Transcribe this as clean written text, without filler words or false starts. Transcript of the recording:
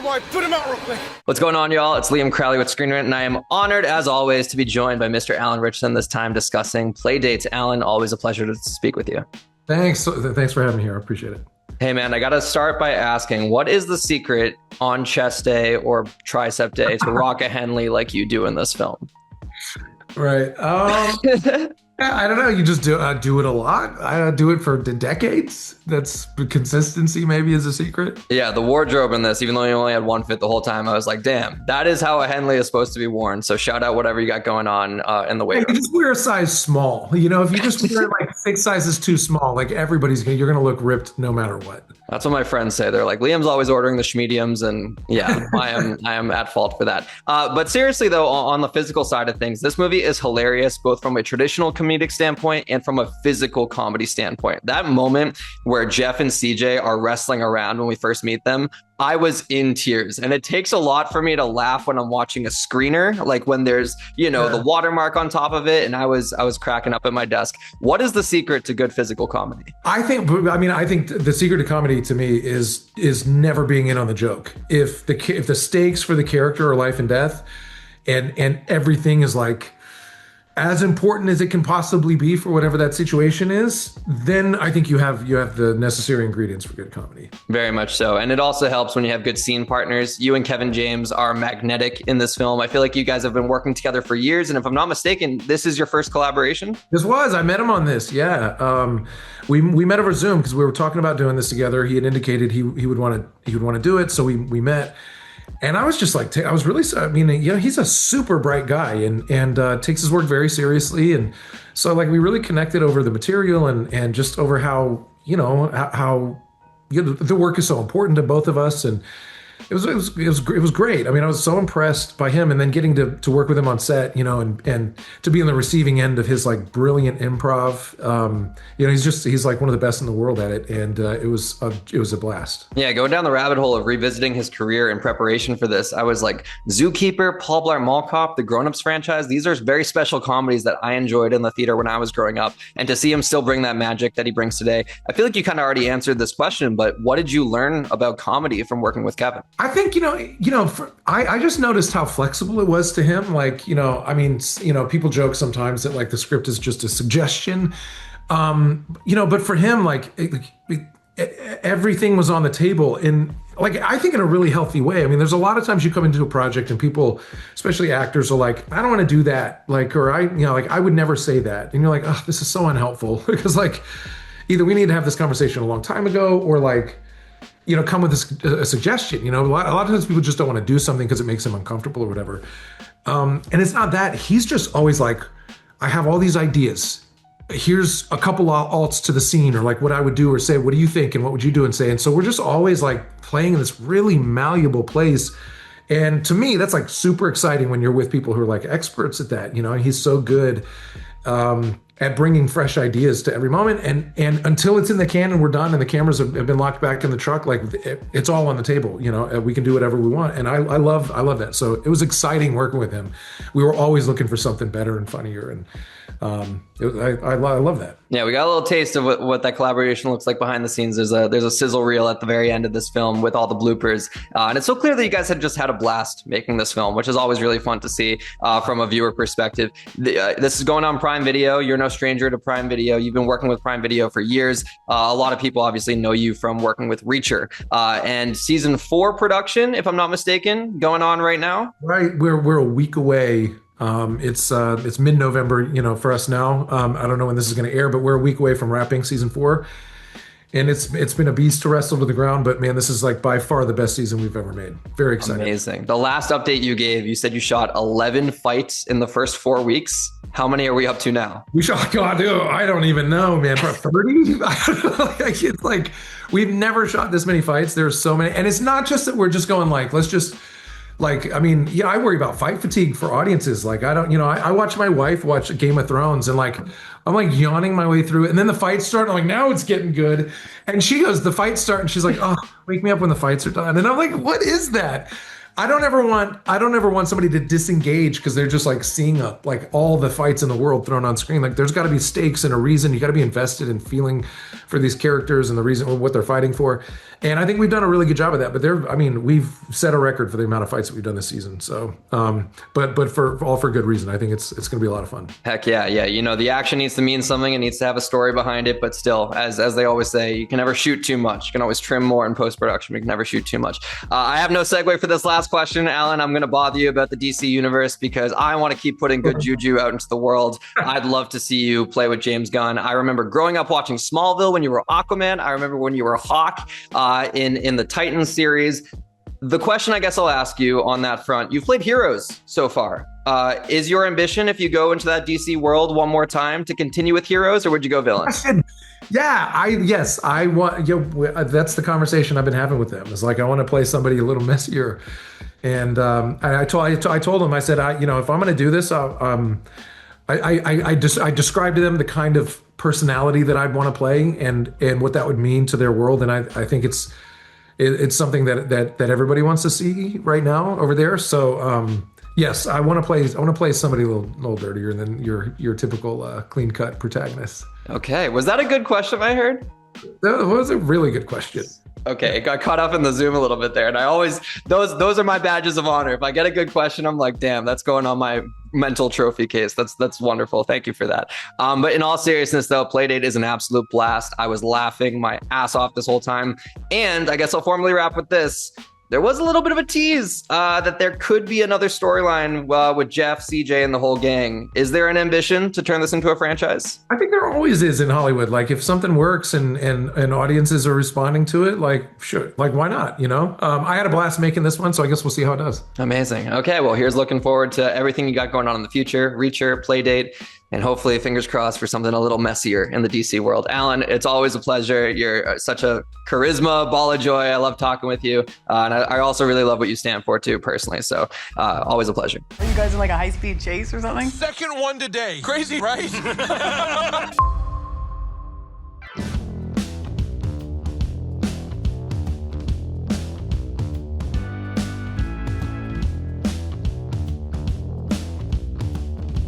boy. Put him out real quick. What's going on, y'all? It's Liam Crowley with Screen Rant, and I am honored, as always, to be joined by Mr. Alan Ritchson, this time discussing Playdates. Alan, always a pleasure to speak with you. Thanks for having me here. I appreciate it. Hey, man, I got to start by asking, what is the secret on chest day or tricep day to rock a Henley like you do in this film? Right. I don't know. You just do it a lot. I do it for decades. That's consistency. Maybe is a secret. Yeah, the wardrobe in this, even though you only had one fit the whole time, I was like, damn, that is how a Henley is supposed to be worn. So shout out whatever you got going on in the weight room. You just wear a size small. You know, if you just wear like 6 sizes too small, like you're gonna look ripped no matter what. That's what my friends say. They're like, Liam's always ordering the schmediums, and yeah, I am at fault for that. But seriously, though, on the physical side of things, this movie is hilarious, both from a traditional comedic standpoint and from a physical comedy standpoint. That moment where Jeff and CJ are wrestling around when we first meet them, I was in tears, and it takes a lot for me to laugh when I'm watching a screener, like when there's, the watermark on top of it, and I was cracking up at my desk. What is the secret to good physical comedy? I think the secret to comedy to me is never being in on the joke. If the stakes for the character are life and death, and everything is like as important as it can possibly be for whatever that situation is, then I think you have the necessary ingredients for good comedy. Very much so. And it also helps when you have good scene partners. You and Kevin James are magnetic in this film. I feel like you guys have been working together for years. And if I'm not mistaken, this is your first collaboration? I met him on this. Yeah. We met over Zoom because we were talking about doing this together. He had indicated he would want to do it. So we met. And I was just like, he's a super bright guy and takes his work very seriously. And so like, we really connected over the material and just over how the work is so important to both of us. And it was great. I mean, I was so impressed by him, and then getting to work with him on set, and to be on the receiving end of his like brilliant improv. He's like one of the best in the world at it, and it was a blast. Yeah, going down the rabbit hole of revisiting his career in preparation for this, I was like, Zookeeper, Paul Blart Mall Cop, the Grown Ups franchise. These are very special comedies that I enjoyed in the theater when I was growing up, and to see him still bring that magic that he brings today. I feel like you kind of already answered this question, but what did you learn about comedy from working with Kevin? I think, I just noticed how flexible it was to him. Like, people joke sometimes that like the script is just a suggestion. But for him, like everything was on the table in like, I think in a really healthy way. I mean, there's a lot of times you come into a project and people, especially actors, are like, I don't want to do that. Like, or I would never say that. And you're like, oh, this is so unhelpful because like either we need to have this conversation a long time ago or like, come with a suggestion. A lot of times people just don't want to do something because it makes them uncomfortable or whatever. And it's not that. He's just always like, I have all these ideas. Here's a couple alts to the scene, or like what I would do or say, what do you think? And what would you do and say? And so we're just always like playing in this really malleable place. And to me, that's like super exciting when you're with people who are like experts at that, and he's so good at bringing fresh ideas to every moment, and until it's in the can and we're done and the cameras have been locked back in the truck, like it's all on the table. We can do whatever we want, and I love that. So it was exciting working with him. We were always looking for something better and funnier, and I love that. Yeah, we got a little taste of what that collaboration looks like behind the scenes. There's a sizzle reel at the very end of this film with all the bloopers, and it's so clear that you guys had just had a blast making this film, which is always really fun to see from a viewer perspective. This is going on Prime Video. You're no stranger to Prime Video. You've been working with Prime Video for years. A lot of people obviously know you from working with Reacher, and season 4 production, if I'm not mistaken, going on right now. Right, we're a week away. It's mid-November, for us now. I don't know when this is going to air, but we're a week away from wrapping season 4. And it's been a beast to wrestle to the ground, but man, this is like by far the best season we've ever made. Very exciting. Amazing. The last update you gave, you said you shot 11 fights in the first 4 weeks. How many are we up to now? We shot, I don't even know, man. 30? It's like, we've never shot this many fights. There's so many. And it's not just that we're just going like, let's just Like, I mean, yeah, I worry about fight fatigue for audiences. Like, I don't, I watch my wife watch Game of Thrones and like, I'm like yawning my way through it. And then the fights start. And I'm like, now it's getting good. And she goes, the fights start. And she's like, oh, wake me up when the fights are done. And I'm like, what is that? I don't ever want somebody to disengage because they're just like seeing like all the fights in the world thrown on screen. Like there's got to be stakes and a reason. You got to be invested in feeling for these characters and the reason what they're fighting for. And I think we've done a really good job of that. But we've set a record for the amount of fights that we've done this season. So, but for good reason. I think it's going to be a lot of fun. Heck yeah. You know, the action needs to mean something. It needs to have a story behind it. But still, as they always say, you can never shoot too much. You can always trim more in post-production. You can never shoot too much. I have no segue for this last question, Alan. I'm going to bother you about the DC universe because I want to keep putting good juju out into the world. I'd love to see you play with James Gunn. I remember growing up watching Smallville when you were Aquaman. I remember when you were Hawk in the Titans series. The question I guess I'll ask you on that front, you've played heroes so far. Is your ambition, if you go into that DC world one more time, to continue with heroes, or would you go villains? I want. That's the conversation I've been having with them. It's like I want to play somebody a little messier, and I told them, I said, if I'm going to do this, I described to them the kind of personality that I'd want to play and what that would mean to their world, and I think it's something that everybody wants to see right now over there. So yes, I want to play somebody a little dirtier than your typical clean cut protagonist. Okay, was that a good question I heard? That was a really good question. Okay, it got caught up in the Zoom a little bit there, and I always those are my badges of honor. If I get a good question, I'm like, damn, that's going on my mental trophy case. That's wonderful. Thank you for that. But in all seriousness, though, Playdate is an absolute blast. I was laughing my ass off this whole time, and I guess I'll formally wrap with this. There was a little bit of a tease that there could be another storyline with Jeff, CJ, and the whole gang. Is there an ambition to turn this into a franchise? I think there always is in Hollywood. Like if something works and audiences are responding to it, like sure, like why not? I had a blast making this one, so I guess we'll see how it does. Amazing. Okay, well, here's looking forward to everything you got going on in the future. Reacher, Playdate. And hopefully, fingers crossed for something a little messier in the DC world. Alan, it's always a pleasure. You're such a charisma, ball of joy. I love talking with you. And I also really love what you stand for, too, personally. So always a pleasure. Are you guys in like a high-speed chase or something? Second one today. Crazy, right?